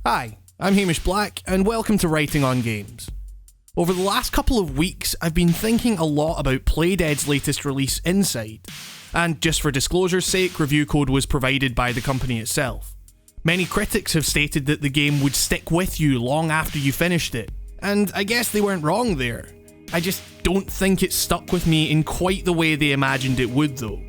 Hi, I'm Hamish Black, and welcome to Writing on Games. Over the last couple of weeks, I've been thinking a lot about Playdead's latest release, Inside. And just for disclosure's sake, review code was provided by the company itself. Many critics have stated that the game would stick with you long after you finished it, and I guess they weren't wrong there. I just don't think it stuck with me in quite the way they imagined it would though.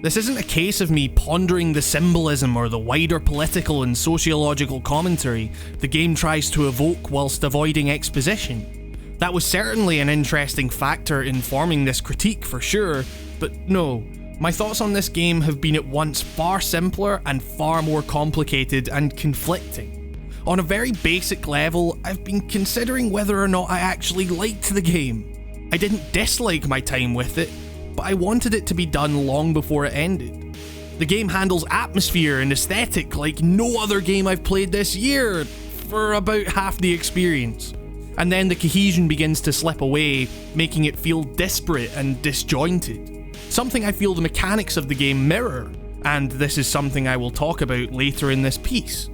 This isn't a case of me pondering the symbolism or the wider political and sociological commentary the game tries to evoke whilst avoiding exposition. That was certainly an interesting factor in forming this critique for sure, but no, my thoughts on this game have been at once far simpler and far more complicated and conflicting. On a very basic level, I've been considering whether or not I actually liked the game. I didn't dislike my time with it, but I wanted it to be done long before it ended. The game handles atmosphere and aesthetic like no other game I've played this year, for about half the experience. And then the cohesion begins to slip away, making it feel disparate and disjointed. Something I feel the mechanics of the game mirror, and this is something I will talk about later in this piece.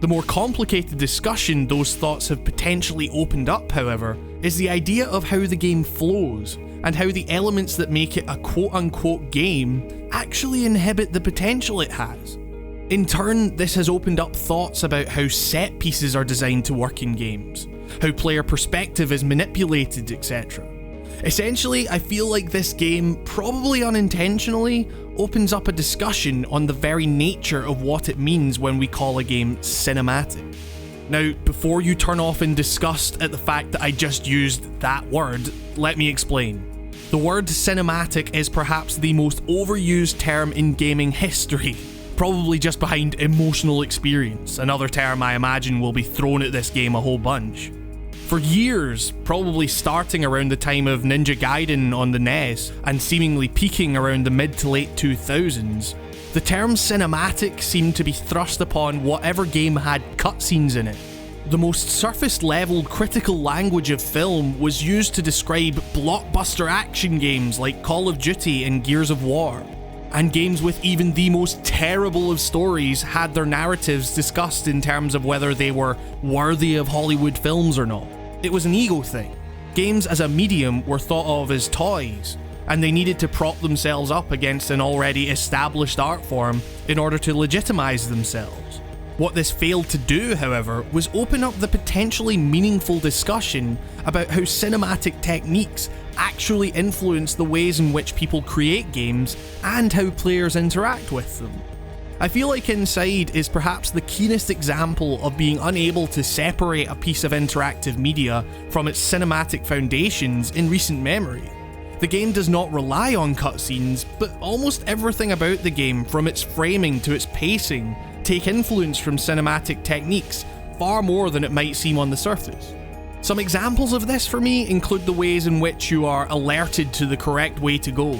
The more complicated discussion those thoughts have potentially opened up, however, is the idea of how the game flows, and how the elements that make it a quote-unquote game actually inhibit the potential it has. In turn, this has opened up thoughts about how set pieces are designed to work in games, how player perspective is manipulated, etc. Essentially, I feel like this game, probably unintentionally, opens up a discussion on the very nature of what it means when we call a game cinematic. Now, before you turn off in disgust at the fact that I just used that word, let me explain. The word cinematic is perhaps the most overused term in gaming history, probably just behind emotional experience, another term I imagine will be thrown at this game a whole bunch. For years, probably starting around the time of Ninja Gaiden on the NES, and seemingly peaking around the mid to late 2000s, the term cinematic seemed to be thrust upon whatever game had cutscenes in it. The most surface-level critical language of film was used to describe blockbuster action games like Call of Duty and Gears of War. And games with even the most terrible of stories had their narratives discussed in terms of whether they were worthy of Hollywood films or not. It was an ego thing. Games as a medium were thought of as toys, and they needed to prop themselves up against an already established art form in order to legitimize themselves. What this failed to do, however, was open up the potentially meaningful discussion about how cinematic techniques actually influence the ways in which people create games and how players interact with them. I feel like Inside is perhaps the keenest example of being unable to separate a piece of interactive media from its cinematic foundations in recent memory. The game does not rely on cutscenes, but almost everything about the game, from its framing to its pacing, take influence from cinematic techniques far more than it might seem on the surface. Some examples of this for me include the ways in which you are alerted to the correct way to go.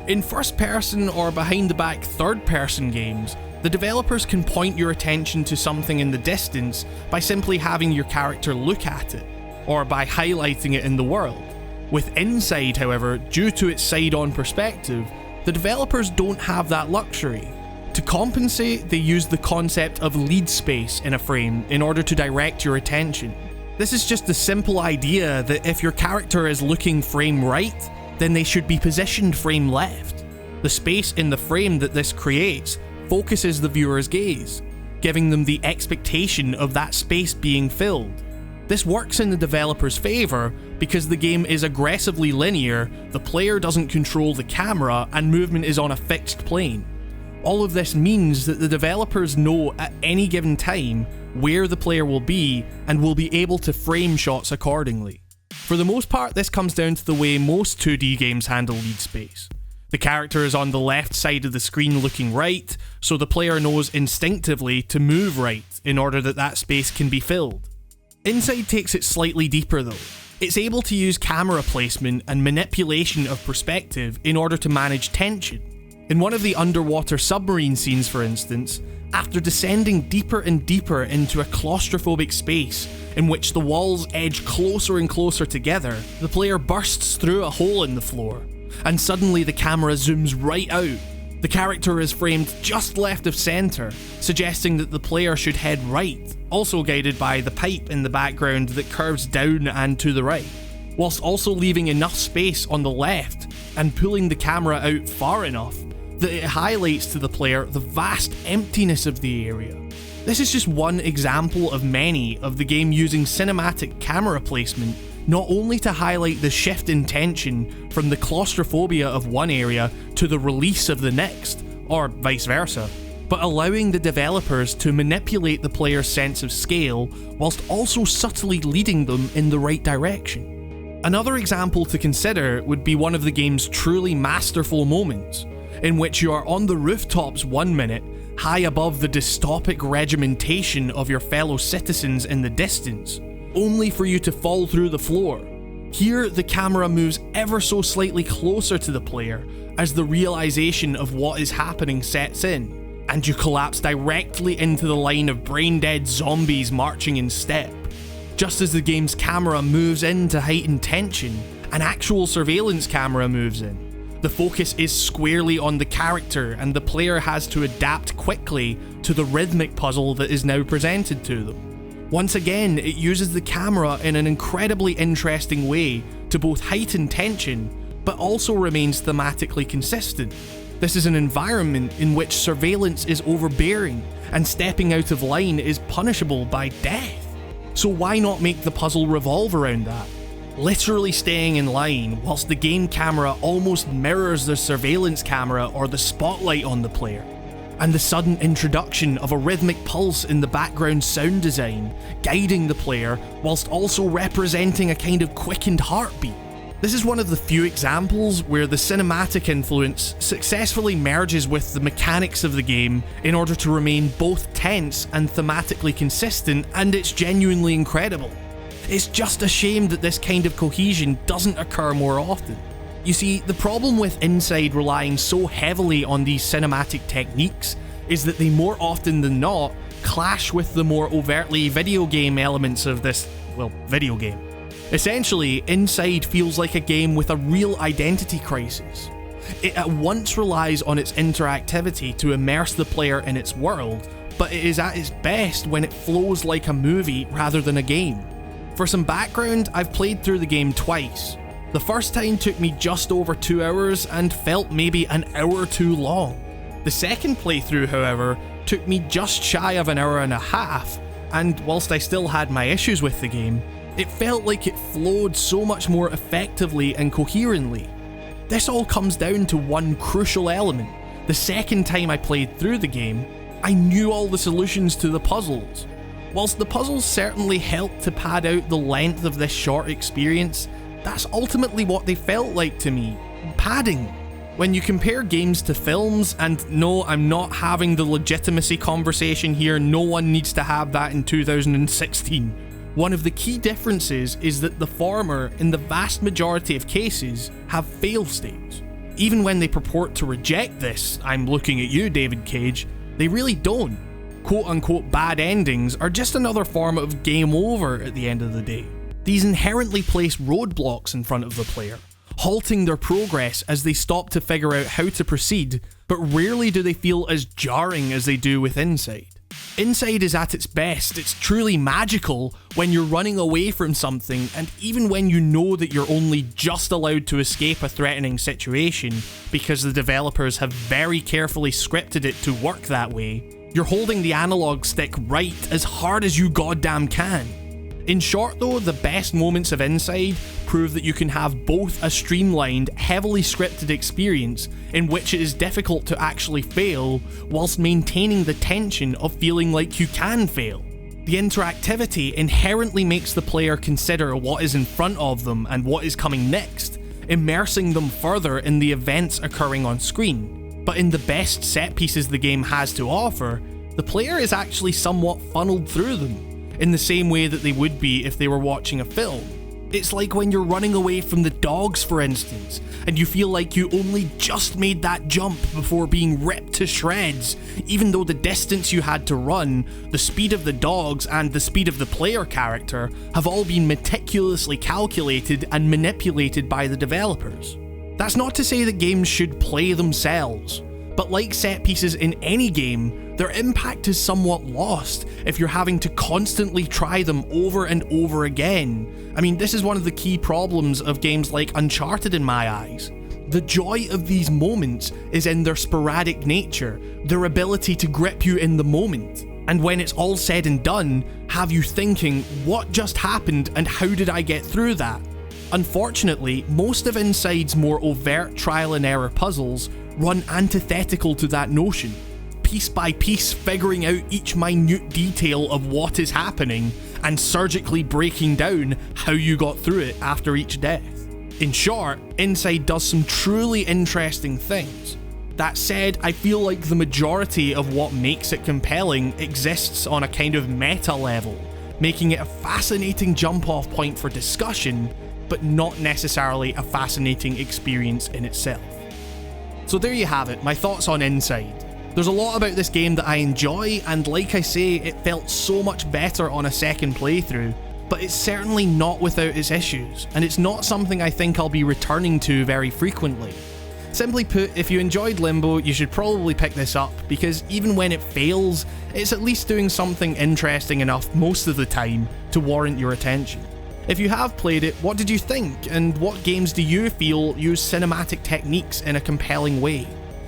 In first-person or behind-the-back third-person games, the developers can point your attention to something in the distance by simply having your character look at it, or by highlighting it in the world. With Inside, however, due to its side-on perspective, the developers don't have that luxury. To compensate, they use the concept of lead space in a frame in order to direct your attention. This is just the simple idea that if your character is looking frame right, then they should be positioned frame left. The space in the frame that this creates focuses the viewer's gaze, giving them the expectation of that space being filled. This works in the developer's favour because the game is aggressively linear, the player doesn't control the camera, and movement is on a fixed plane. All of this means that the developers know at any given time where the player will be and will be able to frame shots accordingly. For the most part, this comes down to the way most 2D games handle lead space. The character is on the left side of the screen looking right, so the player knows instinctively to move right in order that that space can be filled. Inside takes it slightly deeper though. It's able to use camera placement and manipulation of perspective in order to manage tension. In one of the underwater submarine scenes, for instance, after descending deeper and deeper into a claustrophobic space in which the walls edge closer and closer together, the player bursts through a hole in the floor, and suddenly the camera zooms right out. The character is framed just left of centre, suggesting that the player should head right, also guided by the pipe in the background that curves down and to the right, whilst also leaving enough space on the left and pulling the camera out far enough that it highlights to the player the vast emptiness of the area. This is just one example of many of the game using cinematic camera placement not only to highlight the shift in tension from the claustrophobia of one area to the release of the next, or vice versa, but allowing the developers to manipulate the player's sense of scale whilst also subtly leading them in the right direction. Another example to consider would be one of the game's truly masterful moments, in which you are on the rooftops 1 minute, high above the dystopic regimentation of your fellow citizens in the distance, only for you to fall through the floor. Here, the camera moves ever so slightly closer to the player as the realization of what is happening sets in, and you collapse directly into the line of brain-dead zombies marching in step. Just as the game's camera moves in to heighten tension, an actual surveillance camera moves in. The focus is squarely on the character, and the player has to adapt quickly to the rhythmic puzzle that is now presented to them. Once again, it uses the camera in an incredibly interesting way to both heighten tension, but also remains thematically consistent. This is an environment in which surveillance is overbearing, and stepping out of line is punishable by death. So why not make the puzzle revolve around that? Literally staying in line whilst the game camera almost mirrors the surveillance camera or the spotlight on the player. And the sudden introduction of a rhythmic pulse in the background sound design, guiding the player whilst also representing a kind of quickened heartbeat. This is one of the few examples where the cinematic influence successfully merges with the mechanics of the game in order to remain both tense and thematically consistent, and it's genuinely incredible. It's just a shame that this kind of cohesion doesn't occur more often. You see, the problem with Inside relying so heavily on these cinematic techniques is that they more often than not clash with the more overtly video game elements of this, video game. Essentially, Inside feels like a game with a real identity crisis. It at once relies on its interactivity to immerse the player in its world, but it is at its best when it flows like a movie rather than a game. For some background, I've played through the game twice. The first time took me just over 2 hours and felt maybe an hour too long. The second playthrough, however, took me just shy of an hour and a half, and whilst I still had my issues with the game, it felt like it flowed so much more effectively and coherently. This all comes down to one crucial element. The second time I played through the game, I knew all the solutions to the puzzles. Whilst the puzzles certainly helped to pad out the length of this short experience, that's ultimately what they felt like to me. Padding. When you compare games to films, and no, I'm not having the legitimacy conversation here, no one needs to have that in 2016. One of the key differences is that the former, in the vast majority of cases, have fail states. Even when they purport to reject this, I'm looking at you, David Cage, they really don't. Quote-unquote bad endings are just another form of game over at the end of the day. These inherently place roadblocks in front of the player, halting their progress as they stop to figure out how to proceed, but rarely do they feel as jarring as they do with Inside. Inside is at its best, it's truly magical when you're running away from something, and even when you know that you're only just allowed to escape a threatening situation because the developers have very carefully scripted it to work that way, you're holding the analog stick right as hard as you goddamn can. In short though, the best moments of Inside prove that you can have both a streamlined, heavily scripted experience in which it is difficult to actually fail, whilst maintaining the tension of feeling like you can fail. The interactivity inherently makes the player consider what is in front of them and what is coming next, immersing them further in the events occurring on screen. But in the best set pieces the game has to offer, the player is actually somewhat funneled through them, in the same way that they would be if they were watching a film. It's like when you're running away from the dogs, for instance, and you feel like you only just made that jump before being ripped to shreds, even though the distance you had to run, the speed of the dogs, and the speed of the player character have all been meticulously calculated and manipulated by the developers. That's not to say that games should play themselves, But like set pieces in any game, their impact is somewhat lost if you're having to constantly try them over and over again. I mean, this is one of the key problems of games like Uncharted in my eyes. The joy of these moments is in their sporadic nature, their ability to grip you in the moment, and when it's all said and done, have you thinking, what just happened and how did I get through that? Unfortunately, most of Inside's more overt trial and error puzzles run antithetical to that notion, piece by piece figuring out each minute detail of what is happening and surgically breaking down how you got through it after each death. In short, Inside does some truly interesting things. That said, I feel like the majority of what makes it compelling exists on a kind of meta level, making it a fascinating jump-off point for discussion, but not necessarily a fascinating experience in itself. So there you have it, my thoughts on Inside. There's a lot about this game that I enjoy, and like I say, it felt so much better on a second playthrough, but it's certainly not without its issues, and it's not something I think I'll be returning to very frequently. Simply put, if you enjoyed Limbo, you should probably pick this up, because even when it fails, it's at least doing something interesting enough most of the time to warrant your attention. If you have played it, what did you think, and what games do you feel use cinematic techniques in a compelling way?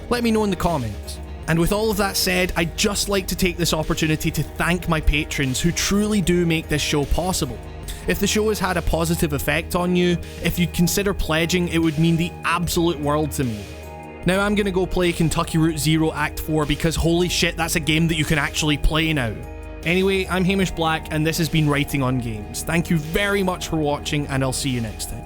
Let me know in the comments. And with all of that said, I'd just like to take this opportunity to thank my patrons who truly do make this show possible. If the show has had a positive effect on you, if you'd consider pledging, it would mean the absolute world to me. Now I'm gonna go play Kentucky Route Zero Act 4 because holy shit, that's a game that you can actually play now. Anyway, I'm Hamish Black and this has been Writing on Games. Thank you very much for watching and I'll see you next time.